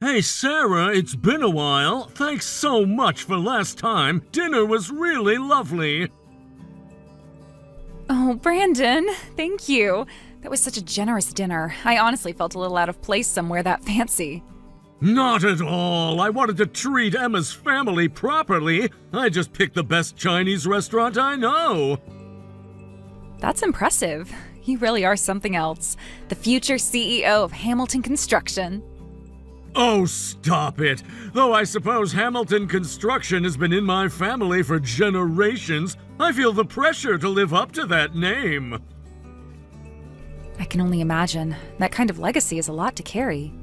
Hey Sarah, it's been a while. Thanks so much for last time. Dinner was really lovely. Oh, Brandon, thank you. That was such a generous dinner. I honestly felt a little out of place somewhere that fancy. Not at all. I wanted to treat Emma's family properly. I just picked the best Chinese restaurant I know. That's impressive. You really are something else. The future CEO of Hamilton Construction. Oh, stop it. Though I suppose Hamilton Construction has been in my family for generations, I feel the pressure to live up to that name. I can only imagine. That kind of legacy is a lot to carry.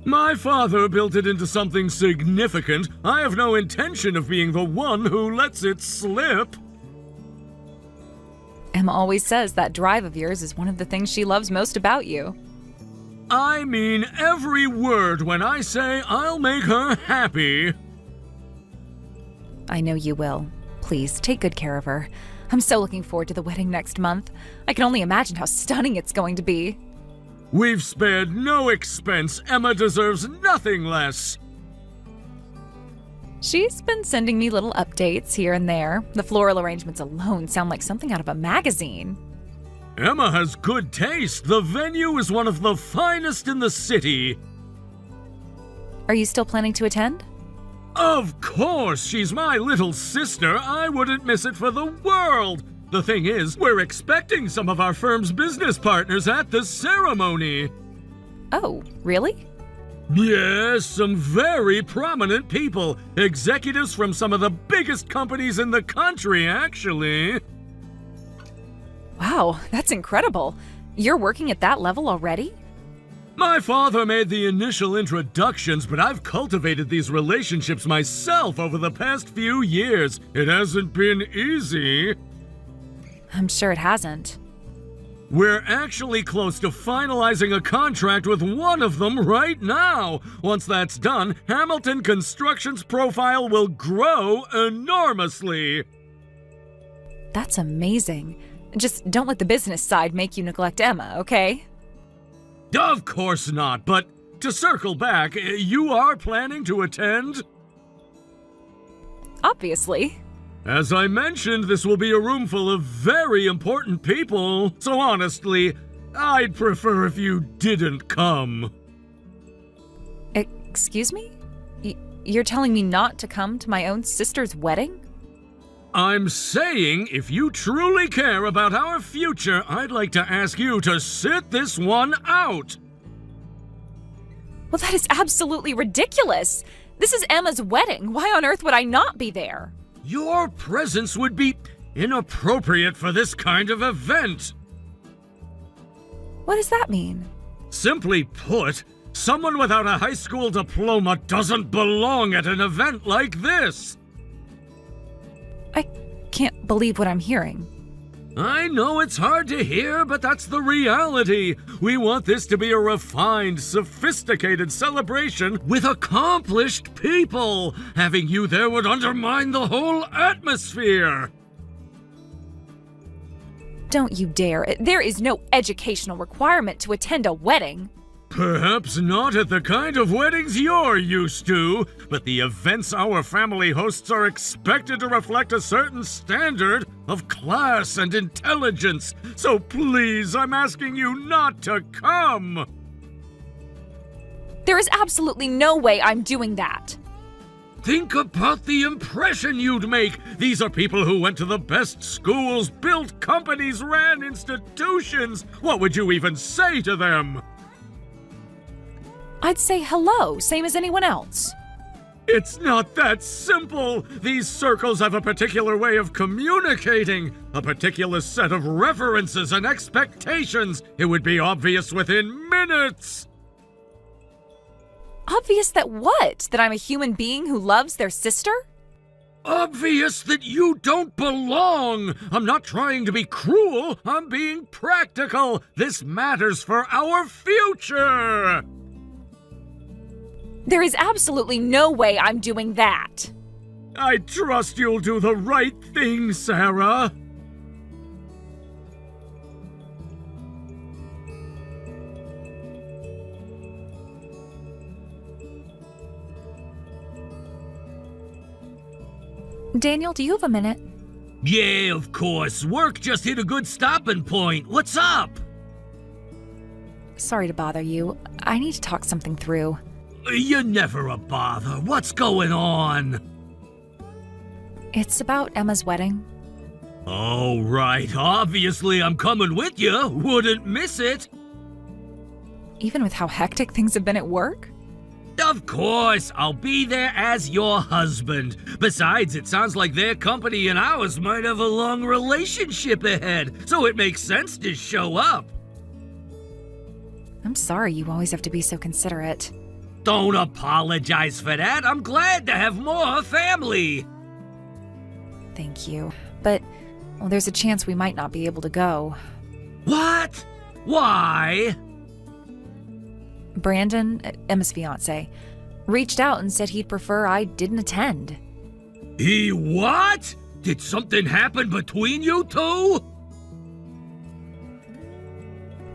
My father built it into something significant. I have no intention of being the one who lets it slip. Emma always says that drive of yours is one of the things she loves most about you. I mean every word when I say I'll make her happy. I know you will. Please, take good care of her. I'm so looking forward to the wedding next month. I can only imagine how stunning it's going to be. We've spared no expense. Emma deserves nothing less. She's been sending me little updates here and there. The floral arrangements alone sound like something out of a magazine. Emma has good taste. The venue is one of the finest in the city. Are you still planning to attend? Of course, she's my little sister. I wouldn't miss it for the world. The thing is, we're expecting some of our firm's business partners at the ceremony. Oh, really? Yes, some very prominent people. Executives from some of the biggest companies in the country, actually. Wow, that's incredible. You're working at that level already? My father made the initial introductions, but I've cultivated these relationships myself over the past few years. It hasn't been easy. I'm sure it hasn't. We're actually close to finalizing a contract with one of them right now. Once that's done, Hamilton Construction's profile will grow enormously. That's amazing. Just don't let the business side make you neglect Emma, okay? Of course not, but to circle back, you are planning to attend? Obviously. As I mentioned, this will be a room full of very important people, so honestly, I'd prefer if you didn't come. Excuse me? You're telling me not to come to my own sister's wedding? I'm saying, if you truly care about our future, I'd like to ask you to sit this one out. Well, that is absolutely ridiculous. This is Emma's wedding. Why on earth would I not be there? Your presence would be inappropriate for this kind of event. What does that mean? Simply put, someone without a high school diploma doesn't belong at an event like this. I can't believe what I'm hearing. I know it's hard to hear, but that's the reality. We want this to be a refined, sophisticated celebration with accomplished people. Having you there would undermine the whole atmosphere. Don't you dare. There is no educational requirement to attend a wedding. Perhaps not at the kind of weddings you're used to, but the events our family hosts are expected to reflect a certain standard of class and intelligence. So please, I'm asking you not to come. There is absolutely no way I'm doing that. Think about the impression you'd make. These are people who went to the best schools, built companies, ran institutions. What would you even say to them? I'd say hello, same as anyone else. It's not that simple. These circles have a particular way of communicating, a particular set of references and expectations. It would be obvious within minutes. Obvious that what? That I'm a human being who loves their sister? Obvious that you don't belong. I'm not trying to be cruel. I'm being practical. This matters for our future. There is absolutely no way I'm doing that. I trust you'll do the right thing, Sarah. Daniel, do you have a minute? Yeah, of course. Work just hit a good stopping point. What's up? Sorry to bother you. I need to talk something through. You're never a bother. What's going on? It's about Emma's wedding. Oh, right. Obviously, I'm coming with you. Wouldn't miss it. Even with how hectic things have been at work? Of course, I'll be there as your husband. Besides, it sounds like their company and ours might have a long relationship ahead, so it makes sense to show up. I'm sorry you always have to be so considerate. Don't apologize for that. I'm glad to have more family. Thank you. But, well, there's a chance we might not be able to go. What? Why? Brandon, Emma's fiancé, reached out and said he'd prefer I didn't attend. He what? Did something happen between you two?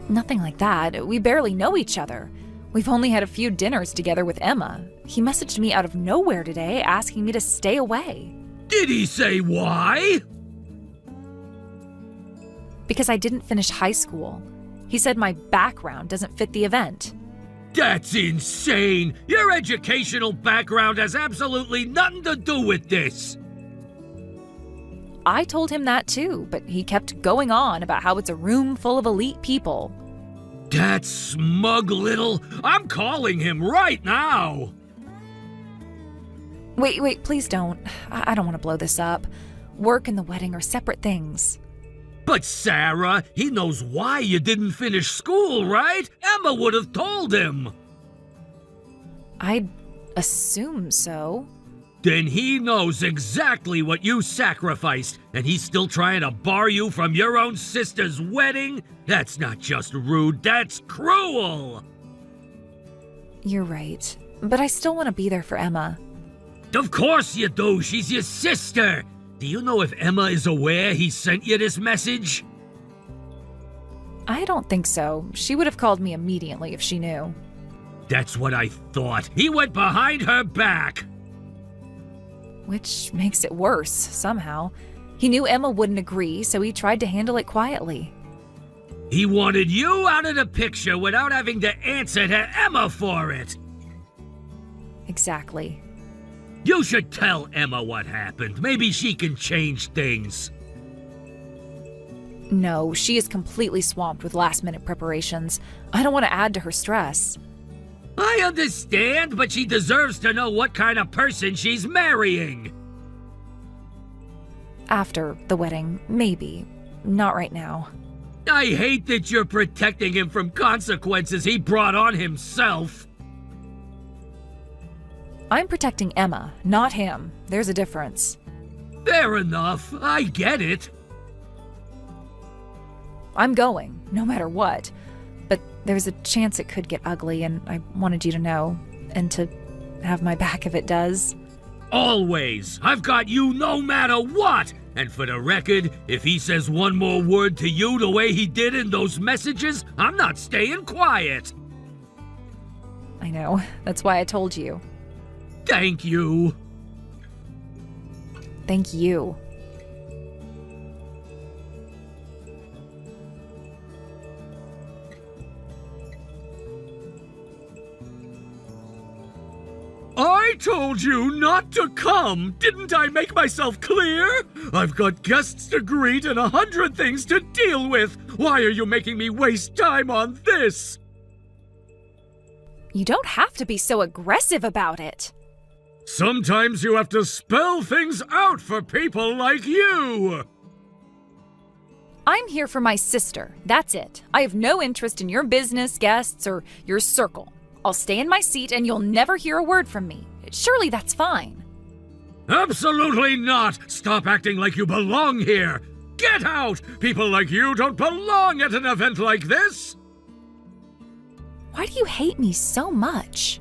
Nothing like that. We barely know each other. We've only had a few dinners together with Emma. He messaged me out of nowhere today asking me to stay away. Did he say why? Because I didn't finish high school. He said my background doesn't fit the event. That's insane! Your educational background has absolutely nothing to do with this! I told him that too, but he kept going on about how it's a room full of elite people. That smug little... I'm calling him right now! Wait, please don't. I don't want to blow this up. Work and the wedding are separate things. But Sarah, he knows why you didn't finish school, right? Emma would have told him. I'd assume so. Then he knows exactly what you sacrificed, and he's still trying to bar you from your own sister's wedding? That's not just rude, that's cruel! You're right, but I still want to be there for Emma. Of course you do, she's your sister! Do you know if Emma is aware he sent you this message? I don't think so. She would have called me immediately if she knew. That's what I thought. He went behind her back! Which makes it worse, somehow. He knew Emma wouldn't agree, so he tried to handle it quietly. He wanted you out of the picture without having to answer to Emma for it! Exactly. You should tell Emma what happened. Maybe she can change things. No, she is completely swamped with last-minute preparations. I don't want to add to her stress. I understand, but she deserves to know what kind of person she's marrying. After the wedding, maybe. Not right now. I hate that you're protecting him from consequences he brought on himself. I'm protecting Emma, not him. There's a difference. Fair enough. I get it. I'm going, no matter what. But there's a chance it could get ugly, and I wanted you to know, and to have my back if it does. Always. I've got you no matter what. And for the record, if he says one more word to you the way he did in those messages, I'm not staying quiet. I know. That's why I told you. Thank you. Thank you. I told you not to come! Didn't I make myself clear? I've got guests to greet and 100 things to deal with! Why are you making me waste time on this? You don't have to be so aggressive about it. Sometimes you have to spell things out for people like you! I'm here for my sister, that's it. I have no interest in your business, guests, or your circle. I'll stay in my seat and you'll never hear a word from me. Surely that's fine. Absolutely not! Stop acting like you belong here! Get out! People like you don't belong at an event like this! Why do you hate me so much?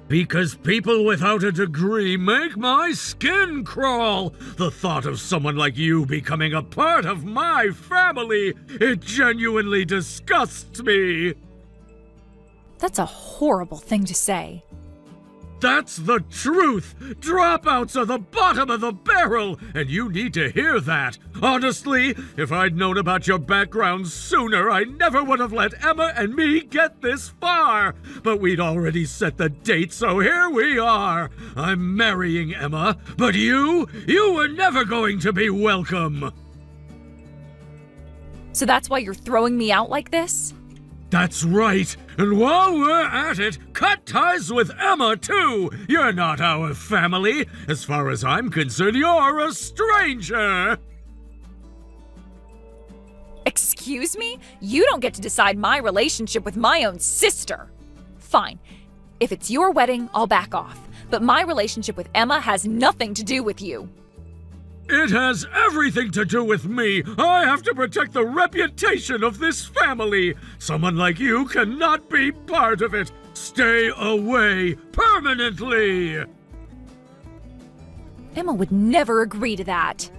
Because people without a degree make my skin crawl. The thought of someone like you becoming a part of my family, it genuinely disgusts me. That's a horrible thing to say. That's the truth! Dropouts are the bottom of the barrel, and you need to hear that. Honestly, if I'd known about your background sooner, I never would have let Emma and me get this far. But we'd already set the date, so here we are. I'm marrying Emma, but you were never going to be welcome. So that's why you're throwing me out like this? That's right. And while we're at it, cut ties with Emma, too. You're not our family. As far as I'm concerned, you're a stranger. Excuse me? You don't get to decide my relationship with my own sister. Fine. If it's your wedding, I'll back off. But my relationship with Emma has nothing to do with you. It has everything to do with me. I have to protect the reputation of this family. Someone like you cannot be part of it. Stay away permanently. Emma would never agree to that.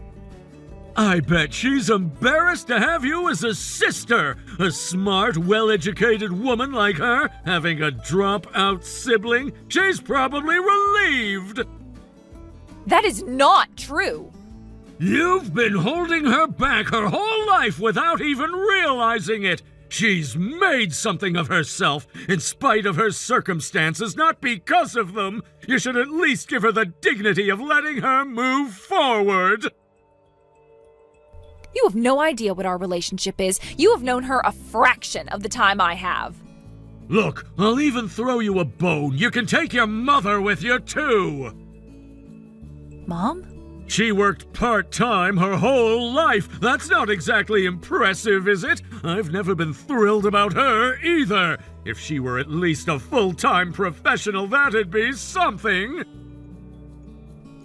I bet she's embarrassed to have you as a sister. A smart, well-educated woman like her having a dropout sibling. She's probably relieved. That is not true. You've been holding her back her whole life without even realizing it. She's made something of herself, in spite of her circumstances, not because of them. You should at least give her the dignity of letting her move forward. You have no idea what our relationship is. You have known her a fraction of the time I have. Look, I'll even throw you a bone. You can take your mother with you, too. Mom? She worked part-time her whole life. That's not exactly impressive, is it? I've never been thrilled about her, either. If she were at least a full-time professional, that'd be something.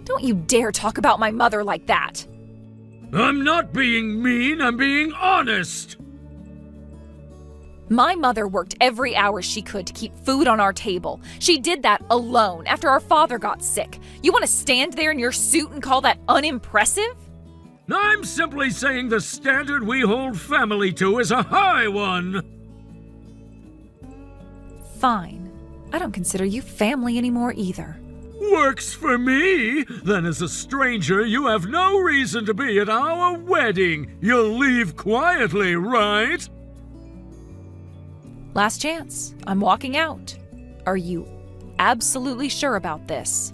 Don't you dare talk about my mother like that. I'm not being mean, I'm being honest. My mother worked every hour she could to keep food on our table. She did that alone after our father got sick. You want to stand there in your suit and call that unimpressive? I'm simply saying the standard we hold family to is a high one. Fine. I don't consider you family anymore either. Works for me. Then as a stranger, you have no reason to be at our wedding. You'll leave quietly, right? Last chance. I'm walking out. Are you absolutely sure about this?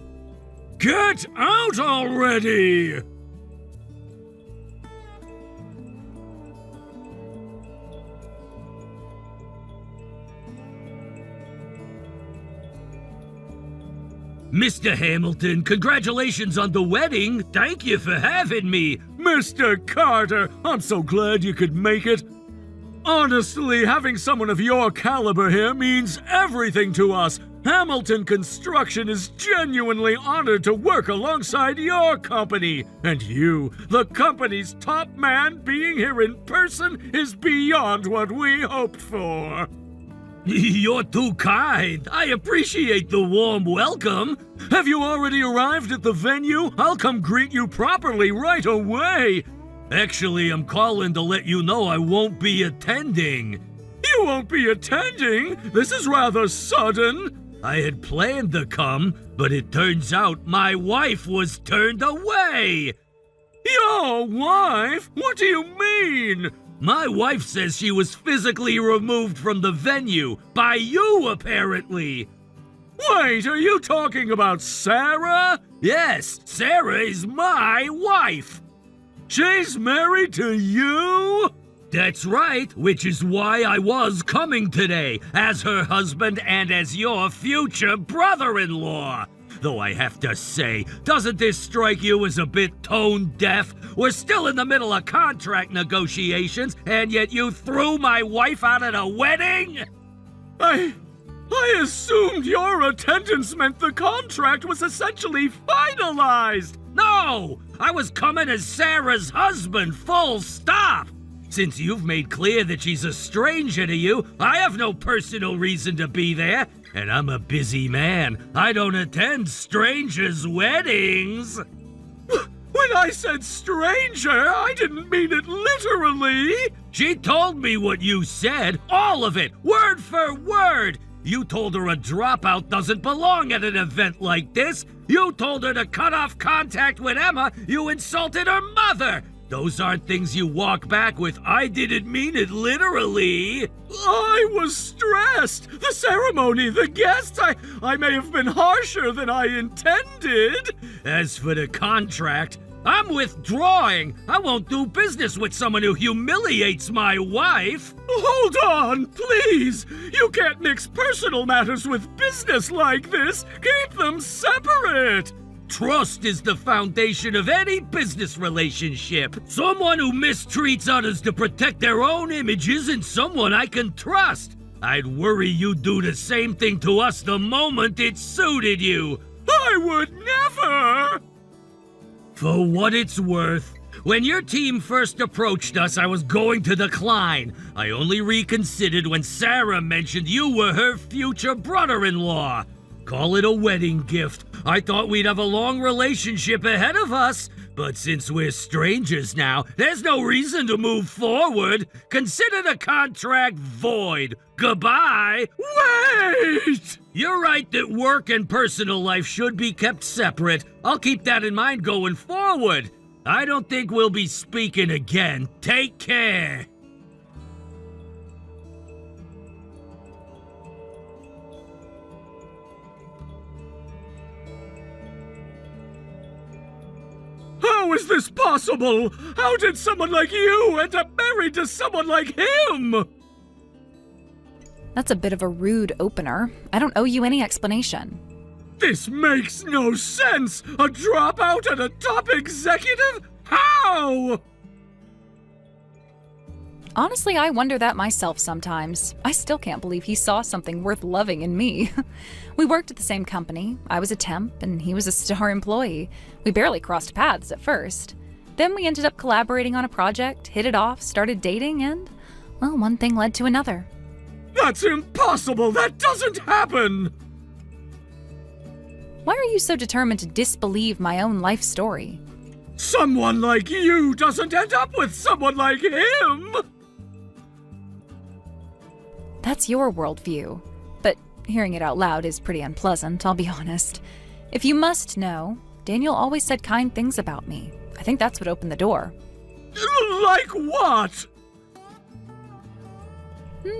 Get out already! Mr. Hamilton, congratulations on the wedding. Thank you for having me. Mr. Carter, I'm so glad you could make it. Honestly, having someone of your caliber here means everything to us. Hamilton Construction is genuinely honored to work alongside your company. And you, the company's top man, being here in person is beyond what we hoped for. You're too kind. I appreciate the warm welcome. Have you already arrived at the venue? I'll come greet you properly right away. Actually, I'm calling to let you know I won't be attending. You won't be attending? This is rather sudden. I had planned to come, but it turns out my wife was turned away. Your wife? What do you mean? My wife says she was physically removed from the venue by you, apparently. Wait, are you talking about Sarah? Yes, Sarah is my wife. She's married to you? That's right, which is why I was coming today, as her husband and as your future brother-in-law. Though I have to say, doesn't this strike you as a bit tone-deaf? We're still in the middle of contract negotiations, and yet you threw my wife out at a wedding? I assumed your attendance meant the contract was essentially finalized. No! I was coming as Sarah's husband, full stop! Since you've made clear that she's a stranger to you, I have no personal reason to be there, and I'm a busy man. I don't attend strangers' weddings. When I said stranger, I didn't mean it literally. She told me what you said, all of it, word for word. You told her a dropout doesn't belong at an event like this. You told her to cut off contact with Emma. You insulted her mother. Those aren't things you walk back with. I didn't mean it literally. I was stressed. The ceremony, the guests, I may have been harsher than I intended. As for the contract, I'm withdrawing. I won't do business with someone who humiliates my wife. Hold on, please. You can't mix personal matters with business like this. Keep them separate. Trust is the foundation of any business relationship. Someone who mistreats others to protect their own image isn't someone I can trust. I'd worry you'd do the same thing to us the moment it suited you. I would never! For what it's worth, when your team first approached us, I was going to decline. I only reconsidered when Sarah mentioned you were her future brother-in-law. Call it a wedding gift. I thought we'd have a long relationship ahead of us, but since we're strangers now, there's no reason to move forward. Consider the contract void. Goodbye. Wait! You're right that work and personal life should be kept separate. I'll keep that in mind going forward. I don't think we'll be speaking again. Take care. How is this possible? How did someone like you end up married to someone like him? That's a bit of a rude opener. I don't owe you any explanation. This makes no sense! A dropout and a top executive? How? Honestly, I wonder that myself sometimes. I still can't believe he saw something worth loving in me. We worked at the same company. I was a temp, and he was a star employee. We barely crossed paths at first. Then we ended up collaborating on a project, hit it off, started dating, and, well, one thing led to another. That's impossible! That doesn't happen! Why are you so determined to disbelieve my own life story? Someone like you doesn't end up with someone like him! That's your worldview. But hearing it out loud is pretty unpleasant, I'll be honest. If you must know, Daniel always said kind things about me. I think that's what opened the door. Like what?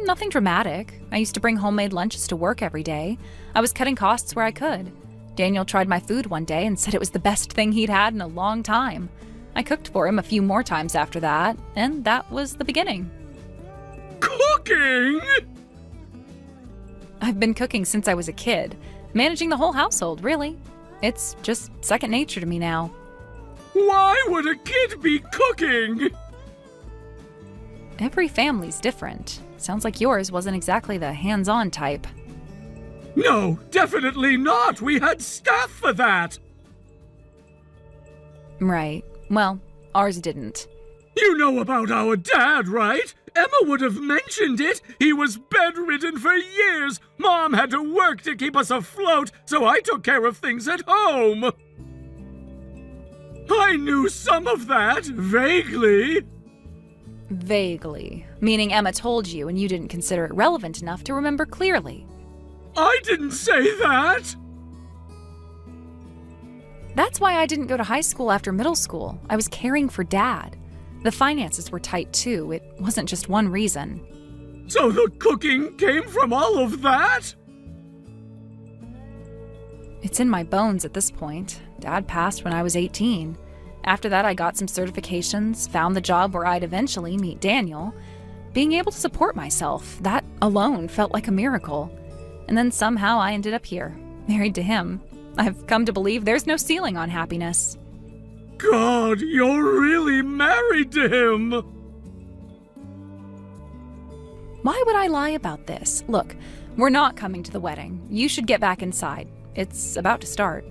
Nothing dramatic. I used to bring homemade lunches to work every day. I was cutting costs where I could. Daniel tried my food one day and said it was the best thing he'd had in a long time. I cooked for him a few more times after that, and that was the beginning. Cooking? I've been cooking since I was a kid, managing the whole household, really. It's just second nature to me now. Why would a kid be cooking? Every family's different. Sounds like yours wasn't exactly the hands-on type. No, definitely not! We had staff for that! Right. Well, ours didn't. You know about our dad, right? Emma would have mentioned it. He was bedridden for years. Mom had to work to keep us afloat, so I took care of things at home. I knew some of that, vaguely. Vaguely. Meaning Emma told you and you didn't consider it relevant enough to remember clearly. I didn't say that! That's why I didn't go to high school after middle school. I was caring for Dad. The finances were tight too. It wasn't just one reason. So the cooking came from all of that? It's in my bones at this point. Dad passed when I was 18. After that, I got some certifications, found the job where I'd eventually meet Daniel. Being able to support myself, that alone felt like a miracle. And then somehow I ended up here, married to him. I've come to believe there's no ceiling on happiness. God, you're really married to him! Why would I lie about this? Look, we're not coming to the wedding. You should get back inside. It's about to start.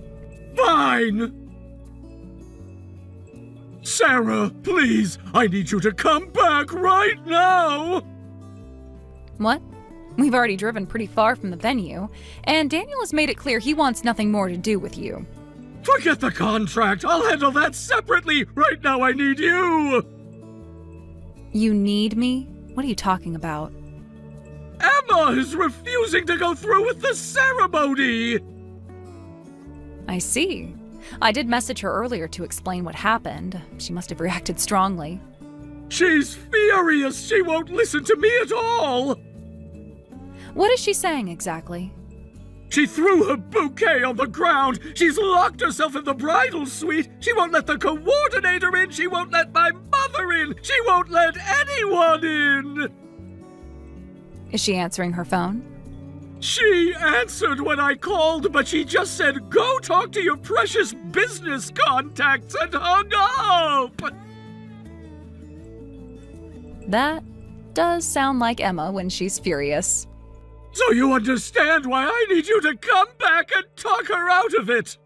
Fine! Sarah, please, I need you to come back right now! What? We've already driven pretty far from the venue, and Daniel has made it clear he wants nothing more to do with you. Forget the contract! I'll handle that separately! Right now I need you! You need me? What are you talking about? Emma is refusing to go through with the ceremony! I see. I did message her earlier to explain what happened. She must have reacted strongly. She's furious! She won't listen to me at all! What is she saying exactly? She threw her bouquet on the ground! She's locked herself in the bridal suite! She won't let the coordinator in! She won't let my mother in! She won't let anyone in! Is she answering her phone? She answered when I called, but she just said, "Go talk to your precious business contacts," and hung up! That does sound like Emma when she's furious. So you understand why I need you to come back and talk her out of it!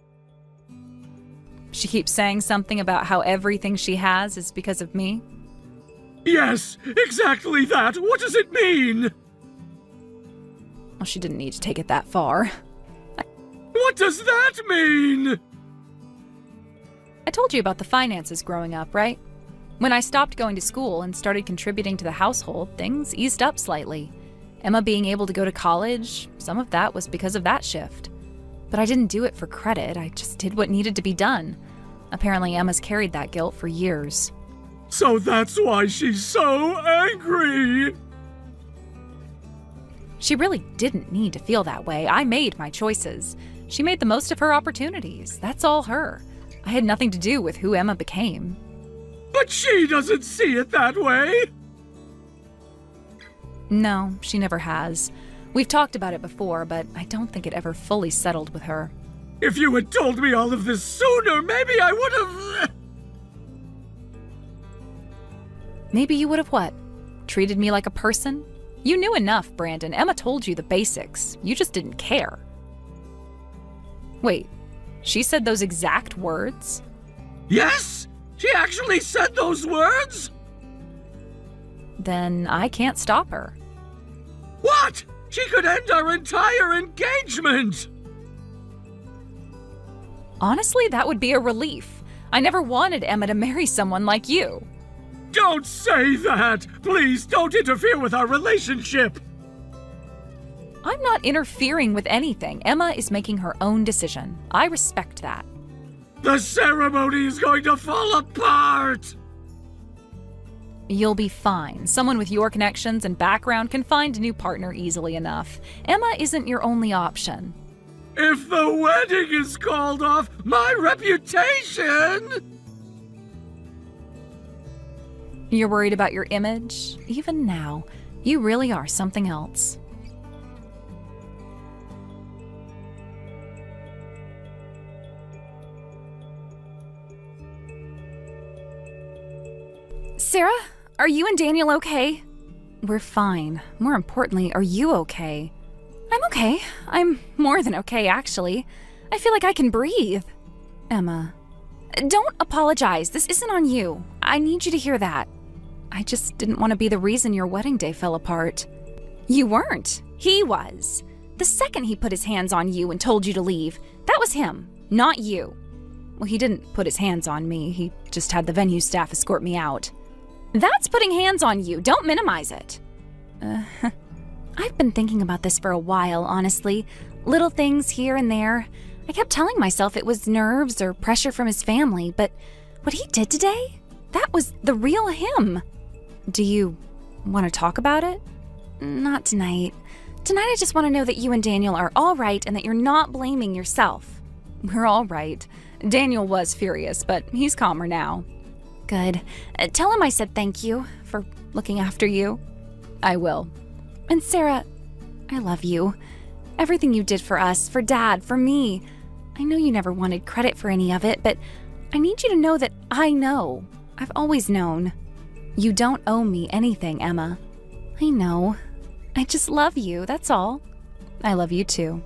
She keeps saying something about how everything she has is because of me. Yes, exactly that! What does it mean? Well, she didn't need to take it that far. What does that mean? I told you about the finances growing up, right? When I stopped going to school and started contributing to the household, things eased up slightly. Emma being able to go to college, some of that was because of that shift. But I didn't do it for credit, I just did what needed to be done. Apparently Emma's carried that guilt for years. So that's why she's so angry! She really didn't need to feel that way. I made my choices. She made the most of her opportunities. That's all her. I had nothing to do with who Emma became. But she doesn't see it that way! No, she never has. We've talked about it before, but I don't think it ever fully settled with her. If you had told me all of this sooner, maybe I would have... Maybe you would have what? Treated me like a person? You knew enough, Brandon. Emma told you the basics. You just didn't care. Wait, she said those exact words? Yes? She actually said those words? Then I can't stop her. What? She could end our entire engagement! Honestly, that would be a relief. I never wanted Emma to marry someone like you. Don't say that! Please don't interfere with our relationship! I'm not interfering with anything. Emma is making her own decision. I respect that. The ceremony is going to fall apart! You'll be fine. Someone with your connections and background can find a new partner easily enough. Emma isn't your only option. If the wedding is called off, my reputation! You're worried about your image? Even now, you really are something else. Sarah, are you and Daniel okay? We're fine. More importantly, are you okay? I'm okay. I'm more than okay, actually. I feel like I can breathe. Emma, don't apologize. This isn't on you. I need you to hear that. I just didn't want to be the reason your wedding day fell apart. You weren't. He was. The second he put his hands on you and told you to leave, that was him, not you. Well, he didn't put his hands on me. He just had the venue staff escort me out. That's putting hands on you. Don't minimize it. I've been thinking about this for a while, honestly. Little things here and there. I kept telling myself it was nerves or pressure from his family, but what he did today? That was the real him. Do you want to talk about it? Not tonight. Tonight I just want to know that you and Daniel are all right and that you're not blaming yourself. We're all right. Daniel was furious, but he's calmer now. Good. Tell him I said thank you for looking after you. I will. And Sarah, I love you. Everything you did for us, for Dad, for me. I know you never wanted credit for any of it, but I need you to know that I know. I've always known. You don't owe me anything, Emma. I know. I just love you, that's all. I love you too.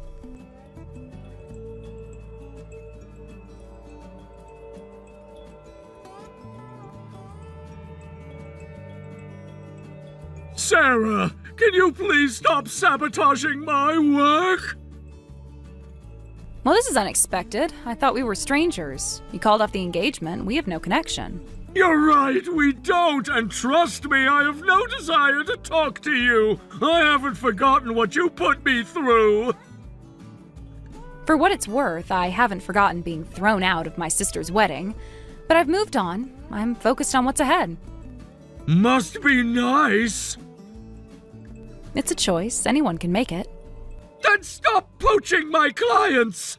Sarah, can you please stop sabotaging my work? Well, this is unexpected. I thought we were strangers. You called off the engagement. We have no connection. You're right, we don't, and trust me, I have no desire to talk to you. I haven't forgotten what you put me through. For what it's worth, I haven't forgotten being thrown out of my sister's wedding, but I've moved on. I'm focused on what's ahead. Must be nice. It's a choice. Anyone can make it. Then stop poaching my clients!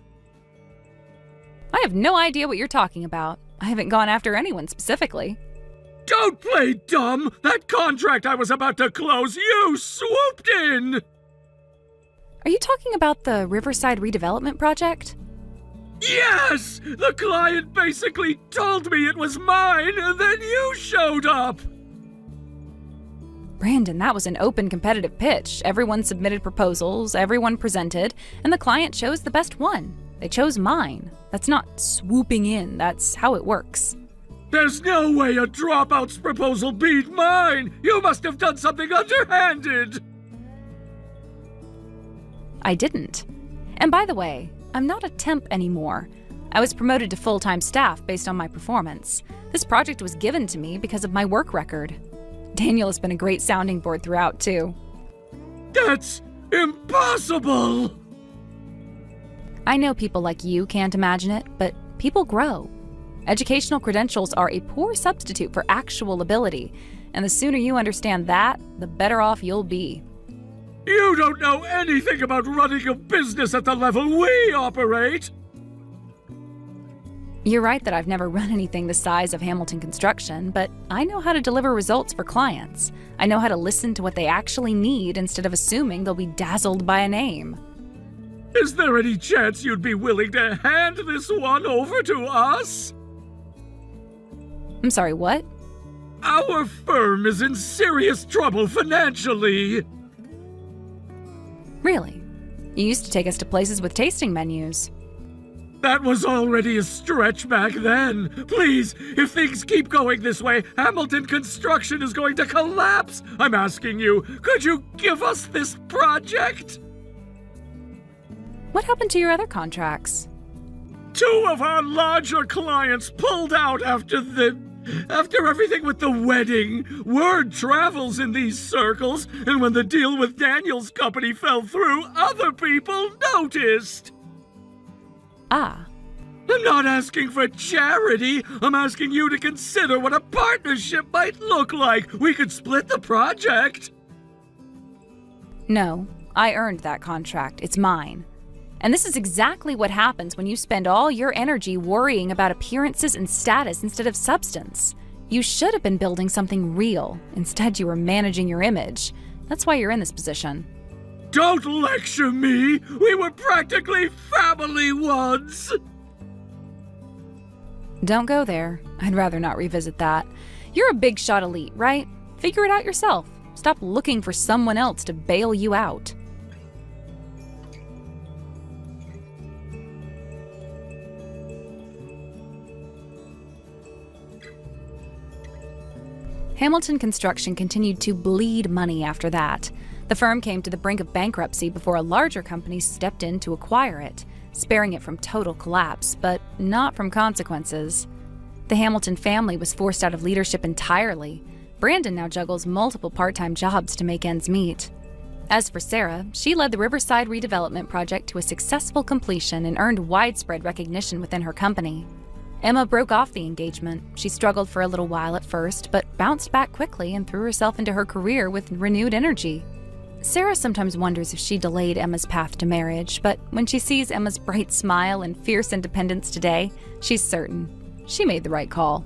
I have no idea what you're talking about. I haven't gone after anyone specifically. Don't play dumb! That contract I was about to close, you swooped in! Are you talking about the Riverside redevelopment project? Yes! The client basically told me it was mine, and then you showed up! Brandon, that was an open competitive pitch. Everyone submitted proposals, everyone presented, and the client chose the best one. They chose mine. That's not swooping in, that's how it works. There's no way a dropout's proposal beat mine! You must have done something underhanded! I didn't. And by the way, I'm not a temp anymore. I was promoted to full-time staff based on my performance. This project was given to me because of my work record. Daniel has been a great sounding board throughout, too. That's impossible! I know people like you can't imagine it, but people grow. Educational credentials are a poor substitute for actual ability, and the sooner you understand that, the better off you'll be. You don't know anything about running a business at the level we operate! You're right that I've never run anything the size of Hamilton Construction, but I know how to deliver results for clients. I know how to listen to what they actually need instead of assuming they'll be dazzled by a name. Is there any chance you'd be willing to hand this one over to us? I'm sorry, what? Our firm is in serious trouble financially. Really? You used to take us to places with tasting menus. That was already a stretch back then. Please, if things keep going this way, Hamilton Construction is going to collapse. I'm asking you, could you give us this project? What happened to your other contracts? 2 of our larger clients pulled out after everything with the wedding. Word travels in these circles, and when the deal with Daniel's company fell through, other people noticed. Ah. I'm not asking for charity. I'm asking you to consider what a partnership might look like. We could split the project. No, I earned that contract. It's mine. And this is exactly what happens when you spend all your energy worrying about appearances and status instead of substance. You should have been building something real. Instead, you were managing your image. That's why you're in this position. Don't lecture me! We were practically family once! Don't go there. I'd rather not revisit that. You're a big shot elite, right? Figure it out yourself. Stop looking for someone else to bail you out. Hamilton Construction continued to bleed money after that. The firm came to the brink of bankruptcy before a larger company stepped in to acquire it, sparing it from total collapse, but not from consequences. The Hamilton family was forced out of leadership entirely. Brandon now juggles multiple part-time jobs to make ends meet. As for Sarah, she led the Riverside redevelopment project to a successful completion and earned widespread recognition within her company. Emma broke off the engagement. She struggled for a little while at first, but bounced back quickly and threw herself into her career with renewed energy. Sarah sometimes wonders if she delayed Emma's path to marriage, but when she sees Emma's bright smile and fierce independence today, she's certain she made the right call.